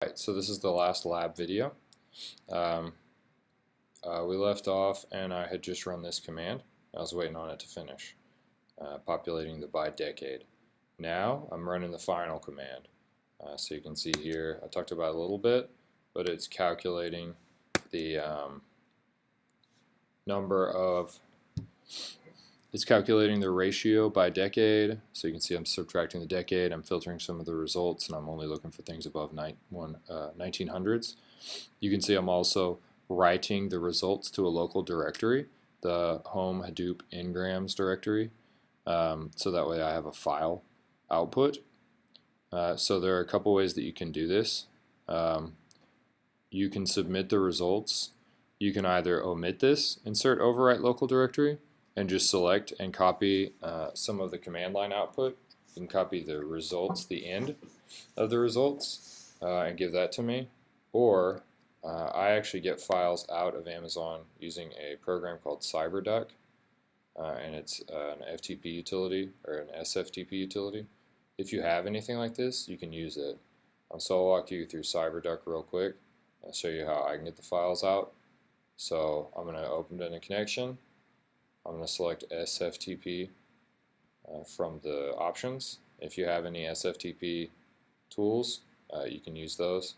Right, so this is the last lab video. We left off and I had just run this command. I was waiting on it to finish, populating the by decade. Now I'm running the final command. So you can see here, I talked about it a little bit, but it's calculating the it's calculating the ratio by decade. So you can see I'm subtracting the decade, I'm filtering some of the results, and I'm only looking for things above 1900s. You can see I'm also writing the results to a local directory, the home Hadoop ngrams directory, so that way I have a file output. So there are a couple ways that you can do this. You can submit the results. You can either omit this, insert overwrite local directory, and just select and copy some of the command line output. You can copy the results, the end of the results, and give that to me. Or I actually get files out of Amazon using a program called CyberDuck, and it's an FTP utility or an SFTP utility. If you have anything like this, you can use it. So I'll walk you through CyberDuck real quick. I'll show you how I can get the files out. So I'm going to open it in a connection. I'm going to select SFTP from the options. If you have any SFTP tools, you can use those.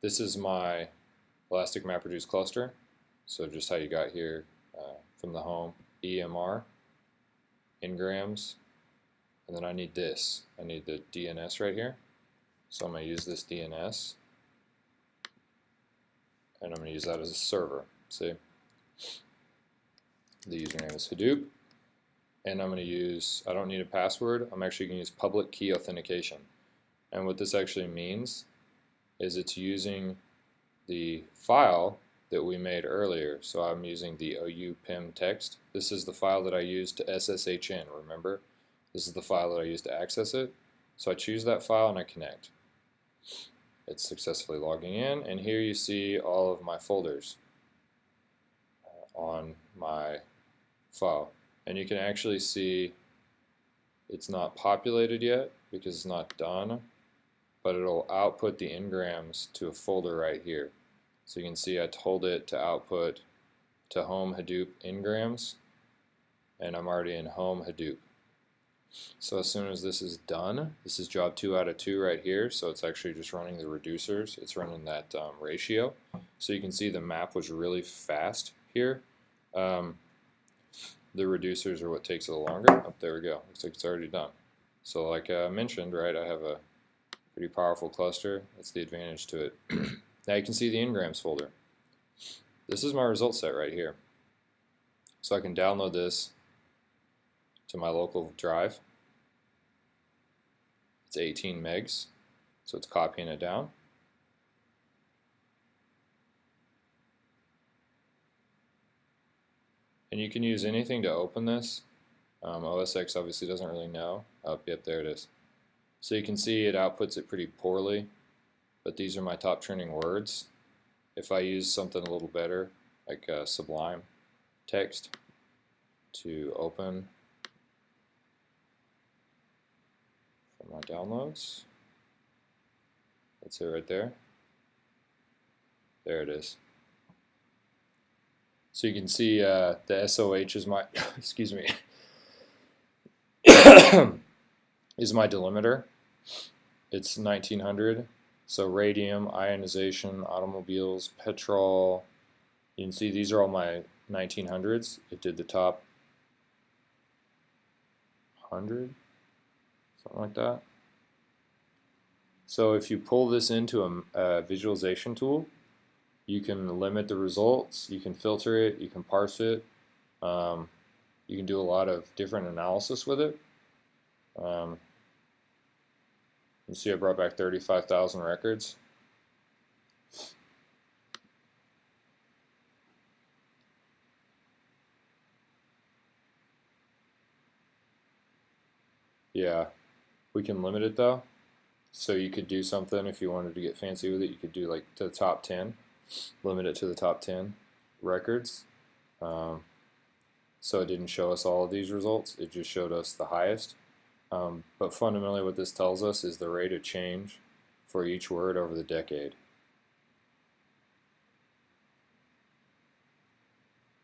This is my Elastic MapReduce cluster. So just how you got here from the home, EMR, ngrams, and then I need this. I need the DNS right here. So I'm going to use this DNS, and I'm going to use that as a server. See? The username is Hadoop, and I'm going to use, I don't need a password, I'm actually going to use public key authentication. And what this actually means is it's using the file that we made earlier. So I'm using the OU-PIM text. This is the file that I used to SSHN, remember? This is the file that I used to access it. So I choose that file and I connect. It's successfully logging in, and here you see all of my folders on my file. And you can actually see it's not populated yet because it's not done, but it'll output the ngrams to a folder right here. So you can see I told it to output to home Hadoop ngrams, and I'm already in home Hadoop. So as soon as this is done, this is job 2 out of 2 right here, so it's actually just running the reducers, it's running that ratio. So you can see the map was really fast here. The reducers are what takes a little longer. Oh, there we go, looks like it's already done. So like I mentioned, right, I have a pretty powerful cluster. That's the advantage to it. Now you can see the ngrams folder. This is my result set right here. So I can download this to my local drive. It's 18 megs, so it's copying it down. And you can use anything to open this. OS X obviously doesn't really know. Oh, yep, there it is. So you can see it outputs it pretty poorly, but these are my top trending words. If I use something a little better, like Sublime text to open from my downloads, that's it right there. There it is. So you can see the SOH is my, excuse me, is my delimiter. It's 1900. So radium, ionization, automobiles, petrol. You can see these are all my 1900s. It did the top 100, something like that. So if you pull this into a visualization tool, you can limit the results, you can filter it, you can parse it, you can do a lot of different analysis with it. You see I brought back 35,000 records. Yeah, we can limit it though. So you could do something if you wanted to get fancy with it. You could do like to the top 10, limit it to the top 10 records. So it didn't show us all of these results, it just showed us the highest. But fundamentally what this tells us is the rate of change for each word over the decade.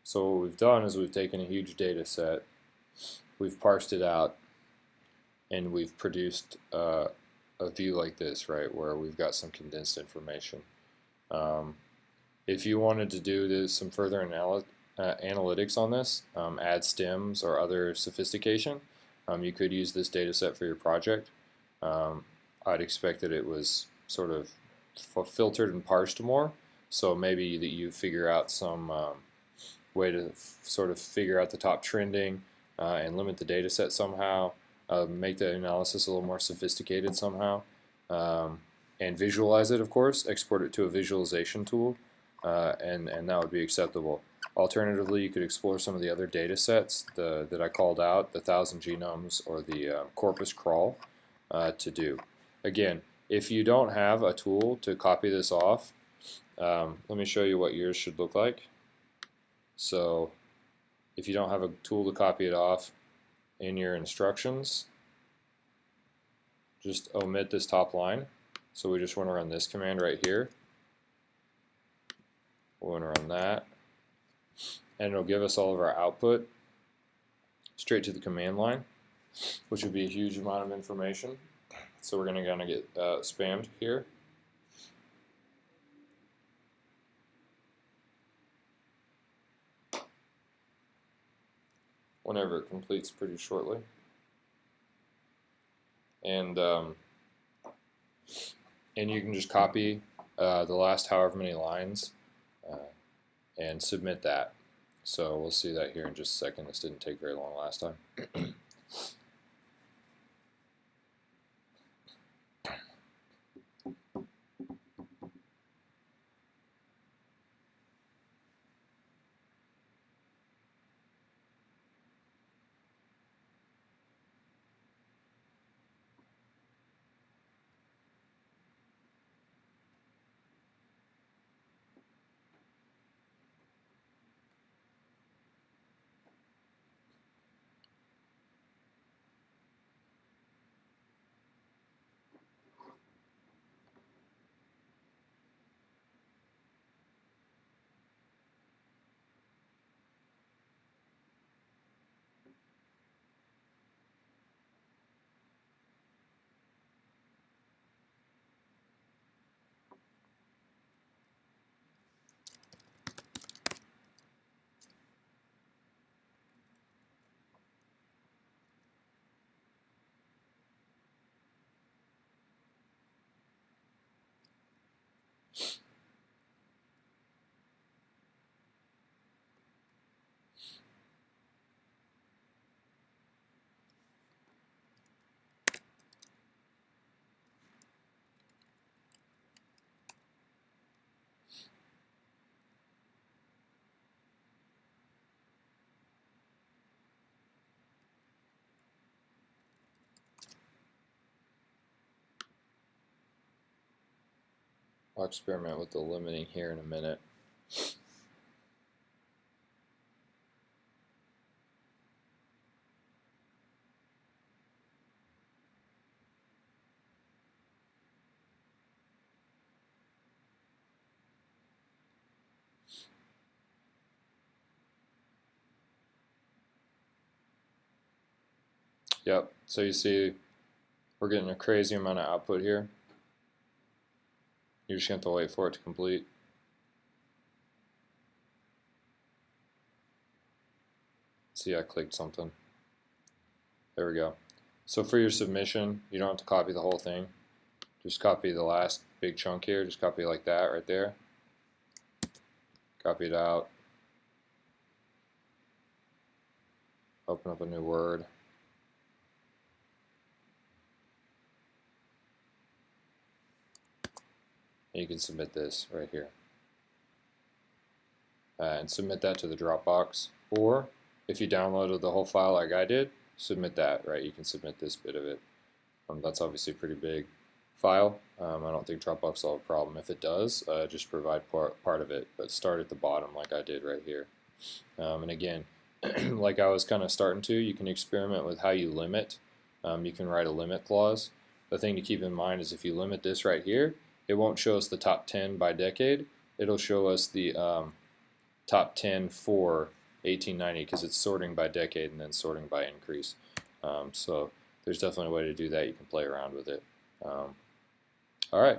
So what we've done is we've taken a huge data set, we've parsed it out, and we've produced a view like this, right, where we've got some condensed information. If you wanted to do some further analytics on this, add stems or other sophistication, you could use this data set for your project. I'd expect that it was sort of filtered and parsed more, so maybe that you figure out some way to sort of figure out the top trending and limit the data set somehow, make the analysis a little more sophisticated somehow, and visualize it, of course, export it to a visualization tool, and that would be acceptable. Alternatively, you could explore some of the other data sets that I called out, the 1,000 genomes or the corpus crawl, to do. Again, if you don't have a tool to copy this off, let me show you what yours should look like. So if you don't have a tool to copy it off in your instructions, just omit this top line. So we just want to run this command right here. We'll want to run that, and it'll give us all of our output straight to the command line, which would be a huge amount of information. So we're going to get spammed here. Whenever it completes pretty shortly. And you can just copy the last however many lines and submit that. So we'll see that here in just a second. This didn't take very long last time. I'll experiment with the limiting here in a minute. Yep, so you see we're getting a crazy amount of output here. You're just going to have to wait for it to complete. See, I clicked something. There we go. So for your submission, you don't have to copy the whole thing. Just copy the last big chunk here. Just copy it like that right there. Copy it out. Open up a new Word. And you can submit this right here. And submit that to the Dropbox. Or if you downloaded the whole file like I did, submit that, right? You can submit this bit of it. That's obviously a pretty big file. I don't think Dropbox will have a problem. If it does, just provide part of it, but start at the bottom like I did right here. And again, like I was kind of starting to, you can experiment with how you limit. You can write a limit clause, the thing to keep in mind is if you limit this right here, it won't show us the top 10 by decade. It'll show us the top 10 for 1890 because it's sorting by decade and then sorting by increase. So there's definitely a way to do that. You can play around with it. All right.